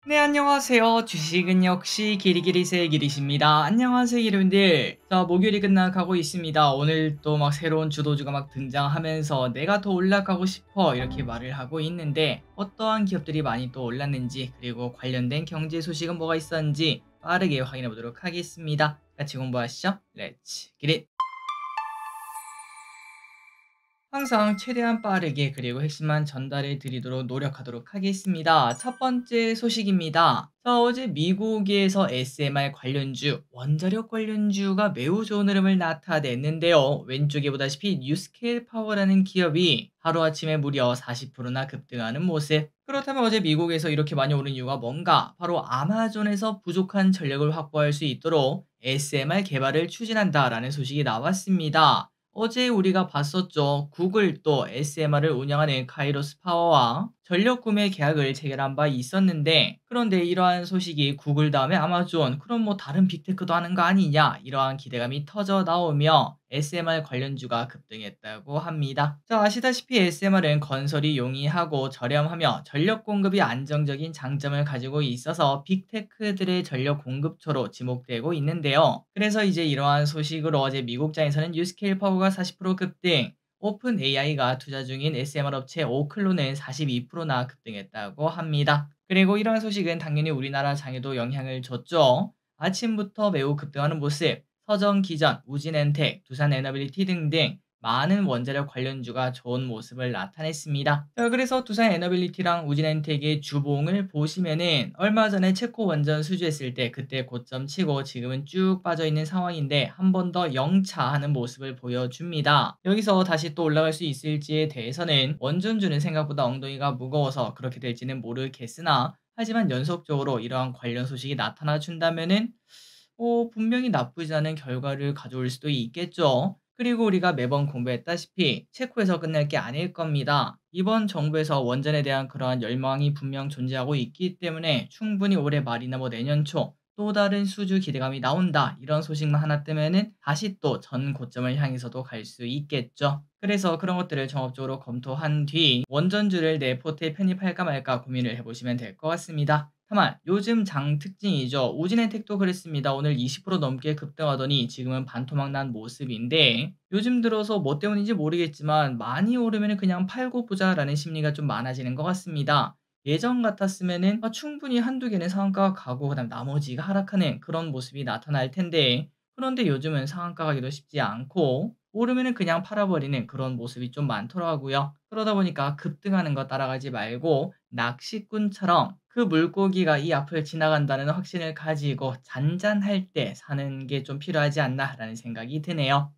네, 안녕하세요. 주식은 역시 길이길이새 길이십니다. 안녕하세요, 여러분들. 자, 목요일이 끝나가고 있습니다. 오늘 또 막 새로운 주도주가 막 등장하면서 내가 더 올라가고 싶어 이렇게 말을 하고 있는데 어떠한 기업들이 많이 또 올랐는지 그리고 관련된 경제 소식은 뭐가 있었는지 빠르게 확인해 보도록 하겠습니다. 같이 공부하시죠. 렛츠 기릿! 항상 최대한 빠르게 그리고 핵심만 전달해 드리도록 노력하도록 하겠습니다. 첫 번째 소식입니다. 자, 어제 미국에서 SMR 관련주, 원자력 관련주가 매우 좋은 흐름을 나타냈는데요. 왼쪽에 보다시피 뉴스케일 파워라는 기업이 하루아침에 무려 40%나 급등하는 모습. 그렇다면 어제 미국에서 이렇게 많이 오른 이유가 뭔가? 바로 아마존에서 부족한 전력을 확보할 수 있도록 SMR 개발을 추진한다라는 소식이 나왔습니다. 어제 우리가 봤었죠. 구글 또 SMR을 운영하는 카이로스 파워와 전력 구매 계약을 체결한 바 있었는데, 그런데 이러한 소식이 구글 다음에 아마존, 그럼 뭐 다른 빅테크도 하는 거 아니냐, 이러한 기대감이 터져 나오며 SMR 관련주가 급등했다고 합니다. 자, 아시다시피 SMR은 건설이 용이하고 저렴하며 전력 공급이 안정적인 장점을 가지고 있어서 빅테크들의 전력 공급처로 지목되고 있는데요. 그래서 이제 이러한 소식으로 어제 미국장에서는 뉴스케일 파워가 40% 급등, 오픈 AI가 투자 중인 SMR 업체 오클로는 42%나 급등했다고 합니다. 그리고 이러한 소식은 당연히 우리나라 장에도 영향을 줬죠. 아침부터 매우 급등하는 모습, 서정 기전, 우진엔텍, 두산 에너빌리티 등등 많은 원자력 관련주가 좋은 모습을 나타냈습니다. 자, 그래서 두산 에너빌리티랑 우진엔텍의 주봉을 보시면은 얼마 전에 체코 원전 수주했을 때 그때 고점 치고 지금은 쭉 빠져 있는 상황인데 한 번 더 영차하는 모습을 보여줍니다. 여기서 다시 또 올라갈 수 있을지에 대해서는 원전주는 생각보다 엉덩이가 무거워서 그렇게 될지는 모르겠으나, 하지만 연속적으로 이러한 관련 소식이 나타나 준다면은 분명히 나쁘지 않은 결과를 가져올 수도 있겠죠. 그리고 우리가 매번 공부했다시피 체코에서 끝날 게 아닐 겁니다. 이번 정부에서 원전에 대한 그러한 열망이 분명 존재하고 있기 때문에 충분히 올해 말이나 뭐 내년 초 또 다른 수주 기대감이 나온다, 이런 소식만 하나 뜨면은 다시 또 전 고점을 향해서도 갈 수 있겠죠. 그래서 그런 것들을 종합적으로 검토한 뒤 원전주를 내 포트에 편입할까 말까 고민을 해보시면 될 것 같습니다. 다만 요즘 장 특징이죠. 우진엔텍도 그랬습니다. 오늘 20% 넘게 급등하더니 지금은 반토막 난 모습인데, 요즘 들어서 뭐 때문인지 모르겠지만 많이 오르면 그냥 팔고 보자라는 심리가 좀 많아지는 것 같습니다. 예전 같았으면은 충분히 한두 개는 상한가 가고 그다음 나머지가 하락하는 그런 모습이 나타날 텐데, 그런데 요즘은 상한가 가기도 쉽지 않고 오르면은 그냥 팔아버리는 그런 모습이 좀 많더라고요. 그러다 보니까 급등하는 거 따라가지 말고 낚시꾼처럼 그 물고기가 이 앞을 지나간다는 확신을 가지고 잔잔할 때 사는 게 좀 필요하지 않나라는 생각이 드네요.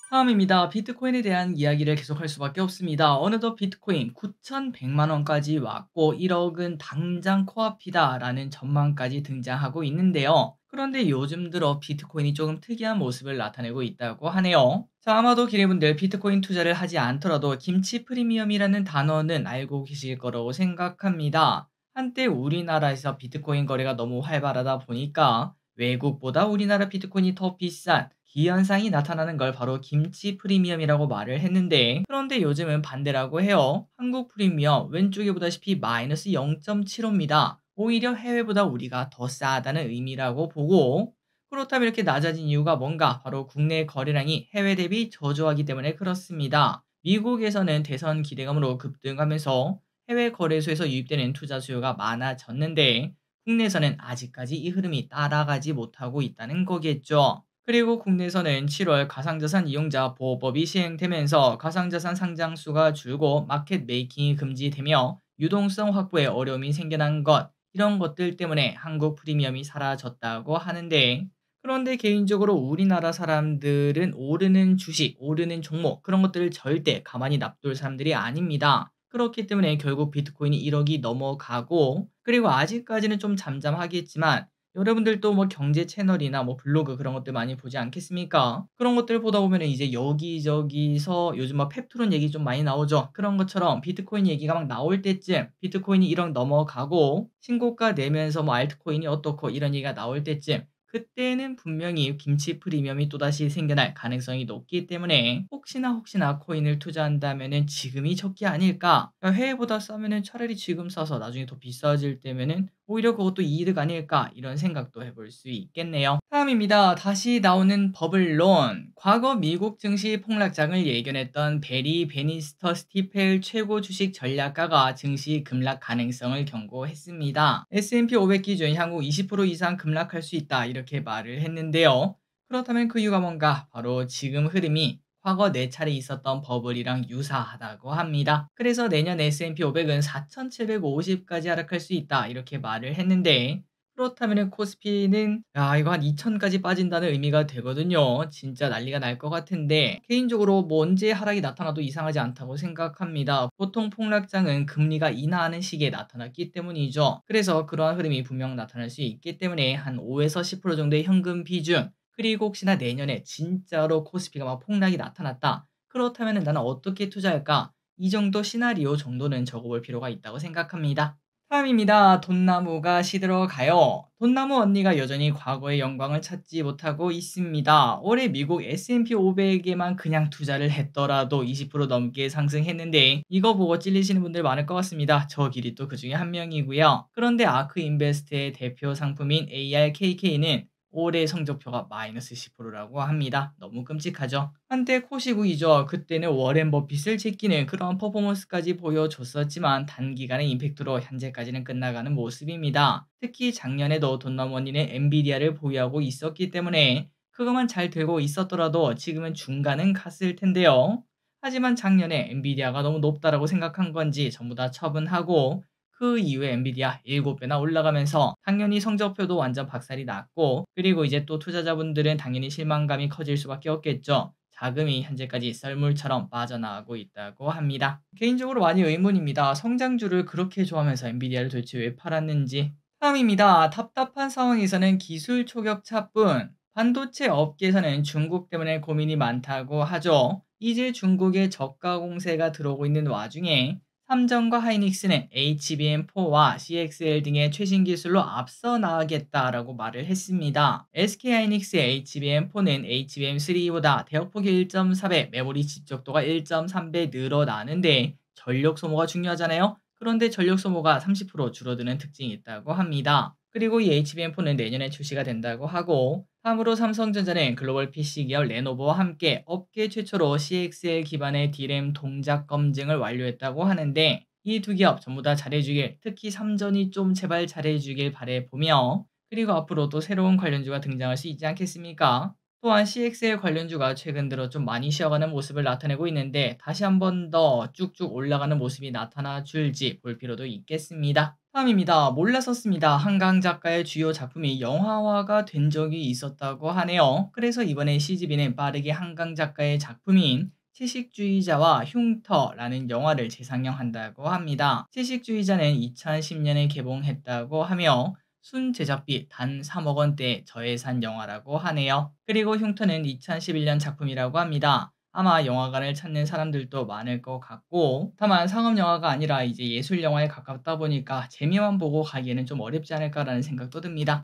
다음입니다. 비트코인에 대한 이야기를 계속할 수밖에 없습니다. 어느덧 비트코인 9,100만 원까지 왔고 1억은 당장 코앞이다라는 전망까지 등장하고 있는데요. 그런데 요즘 들어 비트코인이 조금 특이한 모습을 나타내고 있다고 하네요. 자, 아마도 기대분들 비트코인 투자를 하지 않더라도 김치 프리미엄이라는 단어는 알고 계실 거라고 생각합니다. 한때 우리나라에서 비트코인 거래가 너무 활발하다 보니까 외국보다 우리나라 비트코인이 더 비싼 기현상이 나타나는 걸 바로 김치 프리미엄이라고 말을 했는데, 그런데 요즘은 반대라고 해요. 한국 프리미엄 왼쪽에 보다시피 마이너스 0.75입니다. 오히려 해외보다 우리가 더 싸다는 의미라고 보고, 그렇다면 이렇게 낮아진 이유가 뭔가? 바로 국내 거래량이 해외 대비 저조하기 때문에 그렇습니다. 미국에서는 대선 기대감으로 급등하면서 해외 거래소에서 유입되는 투자 수요가 많아졌는데, 국내에서는 아직까지 이 흐름이 따라가지 못하고 있다는 거겠죠. 그리고 국내에서는 7월 가상자산 이용자 보호법이 시행되면서 가상자산 상장수가 줄고 마켓 메이킹이 금지되며 유동성 확보에 어려움이 생겨난 것, 이런 것들 때문에 한국 프리미엄이 사라졌다고 하는데, 그런데 개인적으로 우리나라 사람들은 오르는 주식, 오르는 종목, 그런 것들을 절대 가만히 놔둘 사람들이 아닙니다. 그렇기 때문에 결국 비트코인이 1억이 넘어가고, 그리고 아직까지는 좀 잠잠하겠지만 여러분들도 뭐 경제 채널이나 뭐 블로그 그런 것들 많이 보지 않겠습니까? 그런 것들 보다 보면은 이제 여기저기서 요즘 막 펩토론 얘기 좀 많이 나오죠. 그런 것처럼 비트코인 얘기가 막 나올 때쯤, 비트코인이 1억 넘어가고 신고가 내면서 뭐 알트코인이 어떻고 이런 얘기가 나올 때쯤, 그때는 분명히 김치 프리미엄이 또다시 생겨날 가능성이 높기 때문에 혹시나 코인을 투자한다면은 지금이 적기 아닐까? 해외보다 싸면은 차라리 지금 사서 나중에 더 비싸질 때면은 오히려 그것도 이득 아닐까? 이런 생각도 해볼 수 있겠네요. 다음입니다. 다시 나오는 버블론. 과거 미국 증시 폭락장을 예견했던 베리 베니스터 스티펠 최고 주식 전략가가 증시 급락 가능성을 경고했습니다. S&P 500 기준 향후 20% 이상 급락할 수 있다 이렇게 말을 했는데요. 그렇다면 그 이유가 뭔가? 바로 지금 흐름이 과거 4차례 있었던 버블이랑 유사하다고 합니다. 그래서 내년 S&P 500은 4,750까지 하락할 수 있다 이렇게 말을 했는데 그렇다면 코스피는 이거 한 2,000까지 빠진다는 의미가 되거든요. 진짜 난리가 날 것 같은데 개인적으로 뭐 언제 하락이 나타나도 이상하지 않다고 생각합니다. 보통 폭락장은 금리가 인하하는 시기에 나타났기 때문이죠. 그래서 그러한 흐름이 분명 나타날 수 있기 때문에 한 5에서 10% 정도의 현금 비중 그리고 혹시나 내년에 진짜로 코스피가 막 폭락이 나타났다. 그렇다면 나는 어떻게 투자할까? 이 정도 시나리오 정도는 적어볼 필요가 있다고 생각합니다. 다음입니다. 돈나무가 시들어가요. 돈나무 언니가 여전히 과거의 영광을 찾지 못하고 있습니다. 올해 미국 S&P 500에만 그냥 투자를 했더라도 20% 넘게 상승했는데 이거 보고 찔리시는 분들 많을 것 같습니다. 저 길이 또 그중에 한 명이고요. 그런데 아크 인베스트의 대표 상품인 ARKK는 올해 성적표가 마이너스 10%라고 합니다. 너무 끔찍하죠. 한때 코시국이죠. 그때는 워렌 버핏을 제끼는 그런 퍼포먼스까지 보여줬었지만 단기간의 임팩트로 현재까지는 끝나가는 모습입니다. 특히 작년에도 돈나머니는 엔비디아를 보유하고 있었기 때문에 그것만 잘 들고 있었더라도 지금은 중간은 갔을 텐데요. 하지만 작년에 엔비디아가 너무 높다라고 생각한 건지 전부 다 처분하고 그 이후에 엔비디아 7배나 올라가면서 당연히 성적표도 완전 박살이 났고 그리고 이제 또 투자자분들은 당연히 실망감이 커질 수밖에 없겠죠. 자금이 현재까지 썰물처럼 빠져나가고 있다고 합니다. 개인적으로 많이 의문입니다. 성장주를 그렇게 좋아하면서 엔비디아를 도대체 왜 팔았는지. 다음입니다. 답답한 상황에서는 기술 초격차뿐. 반도체 업계에서는 중국 때문에 고민이 많다고 하죠. 이제 중국의 저가 공세가 들어오고 있는 와중에 삼성과 하이닉스는 HBM4와 CXL 등의 최신 기술로 앞서 나가겠다라고 말을 했습니다. SK하이닉스의 HBM4는 HBM3보다 대역폭이 1.4배, 메모리 집적도가 1.3배 늘어나는데 전력 소모가 중요하잖아요. 그런데 전력 소모가 30% 줄어드는 특징이 있다고 합니다. 그리고 이 HBM4는 내년에 출시가 된다고 하고 다음으로 삼성전자는 글로벌 PC 기업 레노버와 함께 업계 최초로 CXL 기반의 D램 동작 검증을 완료했다고 하는데 이 두 기업 전부 다 잘해주길 특히 삼전이 좀 제발 잘해주길 바라보며 그리고 앞으로 또 새로운 관련주가 등장할 수 있지 않겠습니까? 또한 CXL 관련주가 최근 들어 좀 많이 쉬어가는 모습을 나타내고 있는데 다시 한 번 더 쭉쭉 올라가는 모습이 나타나 줄지 볼 필요도 있겠습니다. 다음입니다. 몰랐었습니다. 한강 작가의 주요 작품이 영화화가 된 적이 있었다고 하네요. 그래서 이번에 CGV는 빠르게 한강 작가의 작품인 채식주의자와 흉터라는 영화를 재상영한다고 합니다. 채식주의자는 2010년에 개봉했다고 하며 순 제작비 단 3억 원대 저예산 영화라고 하네요. 그리고 흉터는 2011년 작품이라고 합니다. 아마 영화관을 찾는 사람들도 많을 것 같고 다만 상업 영화가 아니라 이제 예술 영화에 가깝다 보니까 재미만 보고 가기에는 좀 어렵지 않을까라는 생각도 듭니다.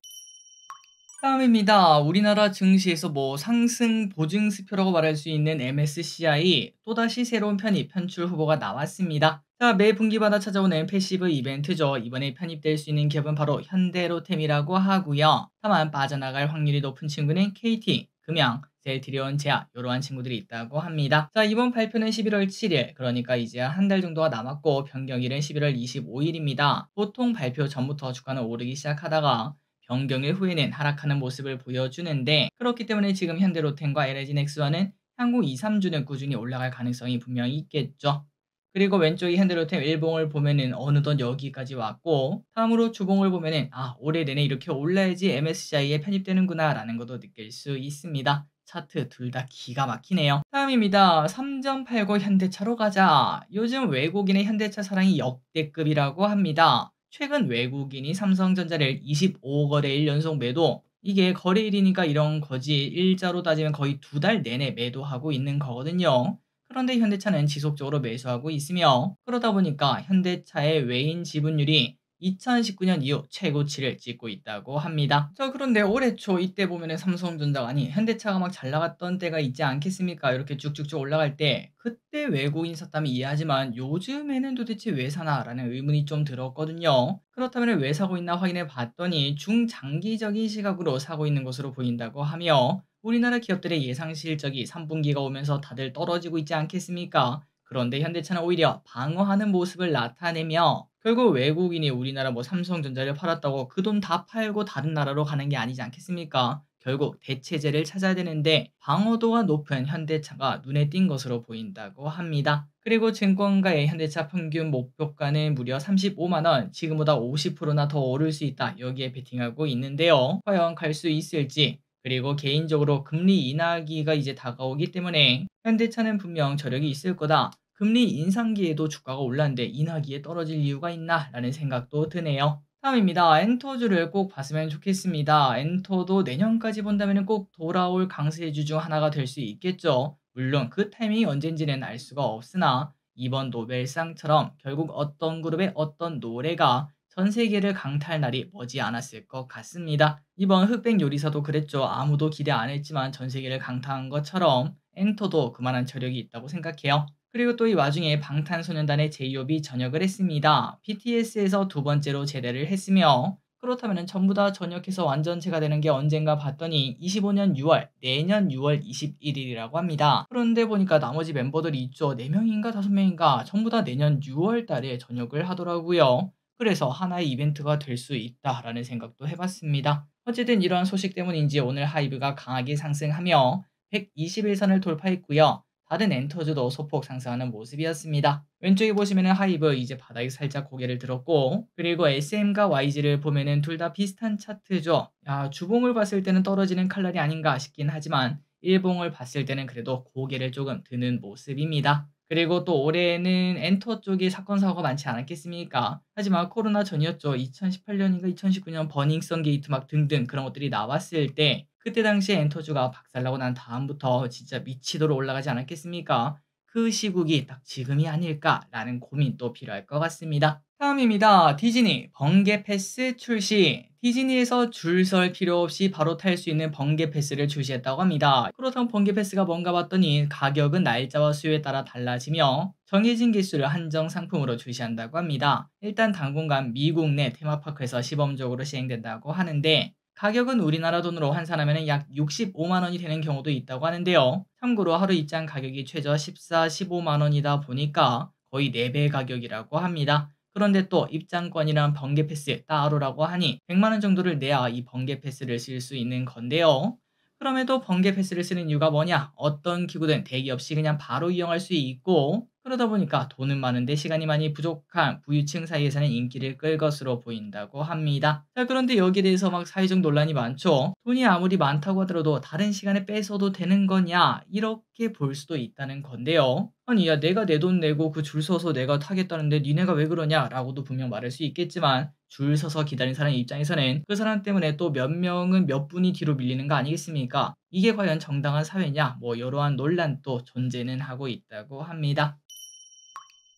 다음입니다. 우리나라 증시에서 뭐 상승 보증수표라고 말할 수 있는 MSCI 또다시 새로운 편입 편출 후보가 나왔습니다. 자, 매 분기마다 찾아오는 패시브 이벤트죠. 이번에 편입될 수 있는 기업은 바로 현대로템이라고 하고요. 다만 빠져나갈 확률이 높은 친구는 KT, 금양, 셀트리온, 제약 이러한 친구들이 있다고 합니다. 자, 이번 발표는 11월 7일 그러니까 이제 한 달 정도가 남았고 변경일은 11월 25일입니다. 보통 발표 전부터 주가는 오르기 시작하다가 변경일 후에는 하락하는 모습을 보여주는데 그렇기 때문에 지금 현대로템과 LG넥스와는 향후 2, 3주는 꾸준히 올라갈 가능성이 분명히 있겠죠. 그리고 왼쪽에 현대로템 일봉을 보면은 어느덧 여기까지 왔고 다음으로 주봉을 보면은 올해 내내 이렇게 올라야지 MSCI에 편입되는구나 라는 것도 느낄 수 있습니다. 차트 둘 다 기가 막히네요. 다음입니다. 3.89 현대차로 가자. 요즘 외국인의 현대차 사랑이 역대급이라고 합니다. 최근 외국인이 삼성전자를 25 거래일 연속 매도 이게 거래일이니까 이런 거지 일자로 따지면 거의 2달 내내 매도하고 있는 거거든요. 그런데 현대차는 지속적으로 매수하고 있으며 그러다 보니까 현대차의 외인 지분율이 2019년 이후 최고치를 찍고 있다고 합니다. 자, 그런데 올해 초 이때 보면은 삼성전자가 아니 현대차가 막 잘 나갔던 때가 있지 않겠습니까? 이렇게 쭉쭉쭉 올라갈 때 그때 외국인 샀다면 이해하지만 요즘에는 도대체 왜 사나라는 의문이 좀 들었거든요. 그렇다면 왜 사고 있나 확인해 봤더니 중장기적인 시각으로 사고 있는 것으로 보인다고 하며 우리나라 기업들의 예상 실적이 3분기가 오면서 다들 떨어지고 있지 않겠습니까? 그런데 현대차는 오히려 방어하는 모습을 나타내며 결국 외국인이 우리나라 뭐 삼성전자를 팔았다고 그 돈 다 팔고 다른 나라로 가는 게 아니지 않겠습니까? 결국 대체제를 찾아야 되는데 방어도가 높은 현대차가 눈에 띈 것으로 보인다고 합니다. 그리고 증권가의 현대차 평균 목표가는 무려 35만 원, 지금보다 50%나 더 오를 수 있다. 여기에 베팅하고 있는데요. 과연 갈 수 있을지, 그리고 개인적으로 금리 인하기가 이제 다가오기 때문에 현대차는 분명 저력이 있을 거다. 금리 인상기에도 주가가 올랐는데 인하기에 떨어질 이유가 있나? 라는 생각도 드네요. 다음입니다. 엔터주를 꼭 봤으면 좋겠습니다. 엔터도 내년까지 본다면 꼭 돌아올 강세주 중 하나가 될 수 있겠죠. 물론 그 타이밍이 언젠지는 알 수가 없으나 이번 노벨상처럼 결국 어떤 그룹의 어떤 노래가 전 세계를 강타할 날이 머지 않았을 것 같습니다. 이번 흑백 요리사도 그랬죠. 아무도 기대 안 했지만 전 세계를 강타한 것처럼 엔터도 그만한 저력이 있다고 생각해요. 그리고 또 이 와중에 방탄소년단의 제이홉이 전역을 했습니다. BTS에서 두 번째로 제대를 했으며 그렇다면 전부 다 전역해서 완전체가 되는 게 언젠가 봤더니 25년 6월, 내년 6월 21일이라고 합니다. 그런데 보니까 나머지 멤버들이 있죠. 4명인가 5명인가 전부 다 내년 6월 달에 전역을 하더라고요. 그래서 하나의 이벤트가 될 수 있다라는 생각도 해봤습니다. 어쨌든 이러한 소식 때문인지 오늘 하이브가 강하게 상승하며 121선을 돌파했고요. 다른 엔터주도 소폭 상승하는 모습이었습니다. 왼쪽에 보시면은 하이브 이제 바닥에 살짝 고개를 들었고 그리고 SM과 YG를 보면은 둘 다 비슷한 차트죠. 야, 주봉을 봤을 때는 떨어지는 칼날이 아닌가 싶긴 하지만 일봉을 봤을 때는 그래도 고개를 조금 드는 모습입니다. 그리고 또 올해는 엔터 쪽에 사건 사고가 많지 않았겠습니까? 하지만 코로나 전이었죠. 2018년인가 2019년 버닝썬 게이트 막 등등 그런 것들이 나왔을 때 그때 당시에 엔터주가 박살나고 난 다음부터 진짜 미치도록 올라가지 않았겠습니까? 그 시국이 딱 지금이 아닐까라는 고민도 필요할 것 같습니다. 다음입니다. 디즈니 번개 패스 출시. 디즈니에서 줄 설 필요 없이 바로 탈 수 있는 번개 패스를 출시했다고 합니다. 그렇다면 번개 패스가 뭔가 봤더니 가격은 날짜와 수요에 따라 달라지며 정해진 개수를 한정 상품으로 출시한다고 합니다. 일단 당분간 미국 내 테마파크에서 시범적으로 시행된다고 하는데 가격은 우리나라 돈으로 환산하면 약 65만 원이 되는 경우도 있다고 하는데요. 참고로 하루 입장 가격이 최저 14, 15만 원이다 보니까 거의 4배 가격이라고 합니다. 그런데 또 입장권이랑 번개 패스 따로라고 하니 100만 원 정도를 내야 이 번개 패스를 쓸 수 있는 건데요. 그럼에도 번개 패스를 쓰는 이유가 뭐냐? 어떤 기구든 대기 없이 그냥 바로 이용할 수 있고 그러다 보니까 돈은 많은데 시간이 많이 부족한 부유층 사이에서는 인기를 끌 것으로 보인다고 합니다. 자, 그런데 여기에 대해서 막 사회적 논란이 많죠. 돈이 아무리 많다고 하더라도 다른 시간에 뺏어도 되는 거냐? 이렇게 볼 수도 있다는 건데요. 아니, 야, 내가 내 돈 내고 그 줄 서서 내가 타겠다는데 니네가 왜 그러냐? 라고도 분명 말할 수 있겠지만 줄 서서 기다린 사람 입장에서는 그 사람 때문에 또 몇 명은 몇 분이 뒤로 밀리는 거 아니겠습니까? 이게 과연 정당한 사회냐? 뭐 이러한 논란도 존재는 하고 있다고 합니다.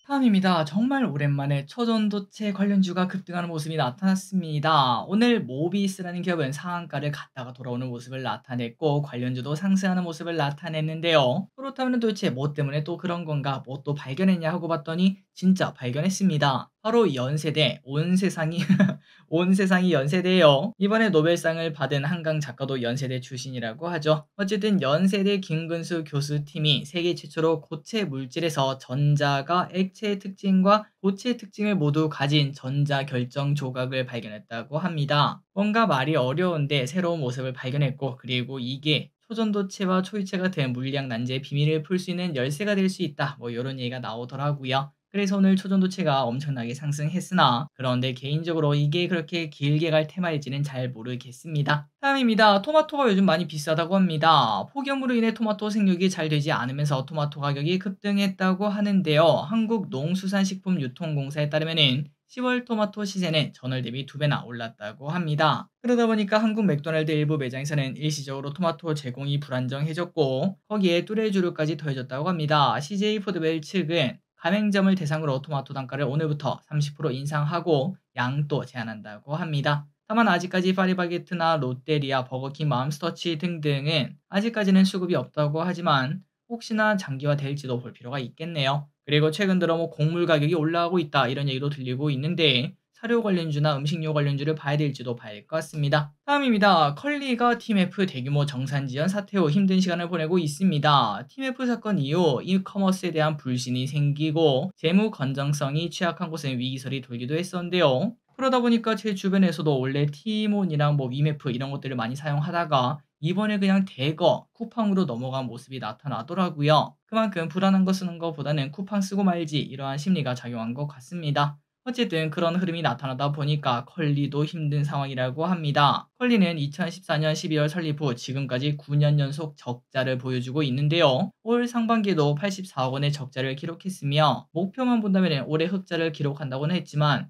다음입니다. 정말 오랜만에 초전도체 관련주가 급등하는 모습이 나타났습니다. 오늘 모비스라는 기업은 상한가를 갔다가 돌아오는 모습을 나타냈고 관련주도 상승하는 모습을 나타냈는데요. 그렇다면 도대체 뭐 때문에 또 그런 건가? 뭐 또 발견했냐 하고 봤더니 진짜 발견했습니다. 바로 연세대, 온 세상이 온 세상이 연세대예요. 이번에 노벨상을 받은 한강 작가도 연세대 출신이라고 하죠. 어쨌든 연세대 김근수 교수팀이 세계 최초로 고체 물질에서 전자가 액체의 특징과 고체의 특징을 모두 가진 전자 결정 조각을 발견했다고 합니다. 뭔가 말이 어려운데 새로운 모습을 발견했고 그리고 이게 초전도체와 초유체 같은 물리학 난제의 비밀을 풀 수 있는 열쇠가 될 수 있다. 뭐 이런 얘기가 나오더라고요. 그래서 오늘 초전도체가 엄청나게 상승했으나 그런데 개인적으로 이게 그렇게 길게 갈 테마일지는 잘 모르겠습니다. 다음입니다. 토마토가 요즘 많이 비싸다고 합니다. 폭염으로 인해 토마토 생육이 잘 되지 않으면서 토마토 가격이 급등했다고 하는데요. 한국농수산식품유통공사에 따르면은 10월 토마토 시세는 전월 대비 2배나 올랐다고 합니다. 그러다 보니까 한국 맥도날드 일부 매장에서는 일시적으로 토마토 제공이 불안정해졌고 거기에 뚜레쥬르까지 더해졌다고 합니다. CJ 푸드웰 측은 가맹점을 대상으로 토마토 단가를 오늘부터 30% 인상하고 양도 제한한다고 합니다. 다만 아직까지 파리바게트나 롯데리아, 버거킹, 맘스터치 등등은 아직까지는 수급이 없다고 하지만 혹시나 장기화될지도 볼 필요가 있겠네요. 그리고 최근 들어 곡물 가격이 올라가고 있다 이런 얘기도 들리고 있는데 사료 관련주나 음식료 관련주를 봐야 될지도 봐야 할 것 같습니다. 다음입니다. 컬리가 팀F 대규모 정산 지연 사태 후 힘든 시간을 보내고 있습니다. 팀F 사건 이후 이커머스에 대한 불신이 생기고 재무 건전성이 취약한 곳은 위기설이 돌기도 했었는데요. 그러다 보니까 제 주변에서도 원래 티몬이랑 위메프 이런 것들을 많이 사용하다가 이번에 그냥 대거 쿠팡으로 넘어간 모습이 나타나더라고요. 그만큼 불안한 거 쓰는 것보다는 쿠팡 쓰고 말지 이러한 심리가 작용한 것 같습니다. 어쨌든 그런 흐름이 나타나다 보니까 컬리도 힘든 상황이라고 합니다. 컬리는 2014년 12월 설립 후 지금까지 9년 연속 적자를 보여주고 있는데요. 올 상반기에도 84억 원의 적자를 기록했으며 목표만 본다면 올해 흑자를 기록한다고는 했지만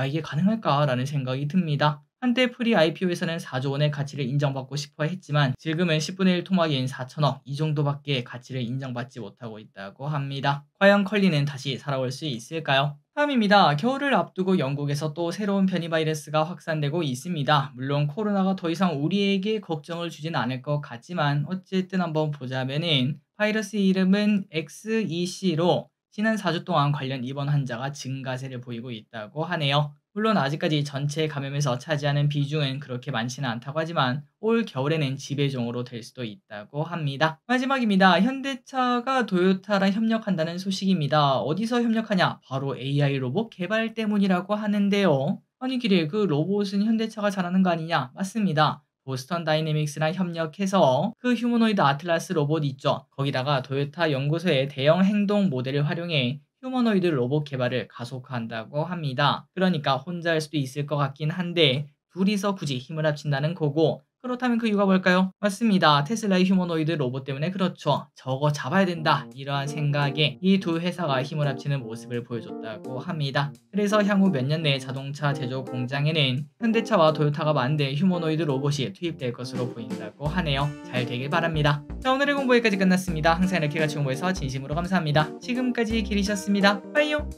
이게 가능할까라는 생각이 듭니다. 한때 프리 IPO에서는 4조 원의 가치를 인정받고 싶어 했지만 지금은 10분의 1 토막인 4천억 이 정도밖에 가치를 인정받지 못하고 있다고 합니다. 과연 컬리는 다시 살아올 수 있을까요? 다음입니다. 겨울을 앞두고 영국에서 또 새로운 변이 바이러스가 확산되고 있습니다. 물론 코로나가 더 이상 우리에게 걱정을 주진 않을 것 같지만 어쨌든 한번 보자면은 바이러스 이름은 XEC로 지난 4주 동안 관련 입원 환자가 증가세를 보이고 있다고 하네요. 물론 아직까지 전체 감염에서 차지하는 비중은 그렇게 많지는 않다고 하지만 올 겨울에는 지배종으로 될 수도 있다고 합니다. 마지막입니다. 현대차가 도요타랑 협력한다는 소식입니다. 어디서 협력하냐? 바로 AI 로봇 개발 때문이라고 하는데요. 아니 길에 그 로봇은 현대차가 잘하는 거 아니냐? 맞습니다. 보스턴 다이내믹스랑 협력해서 그 휴머노이드 아틀라스 로봇 있죠. 거기다가 도요타 연구소의 대형 행동 모델을 활용해 휴머노이드 로봇 개발을 가속화한다고 합니다. 그러니까 혼자 할 수도 있을 것 같긴 한데 둘이서 굳이 힘을 합친다는 거고 그렇다면 그 이유가 뭘까요? 맞습니다. 테슬라의 휴머노이드 로봇 때문에 그렇죠. 저거 잡아야 된다. 이러한 생각에 이 두 회사가 힘을 합치는 모습을 보여줬다고 합니다. 그래서 향후 몇 년 내에 자동차 제조 공장에는 현대차와 도요타가 만든 휴머노이드 로봇이 투입될 것으로 보인다고 하네요. 잘 되길 바랍니다. 자, 오늘의 공부 여기까지 끝났습니다. 항상 이렇게 같이 공부해서 진심으로 감사합니다. 지금까지 길이셨습니다. 빠이요.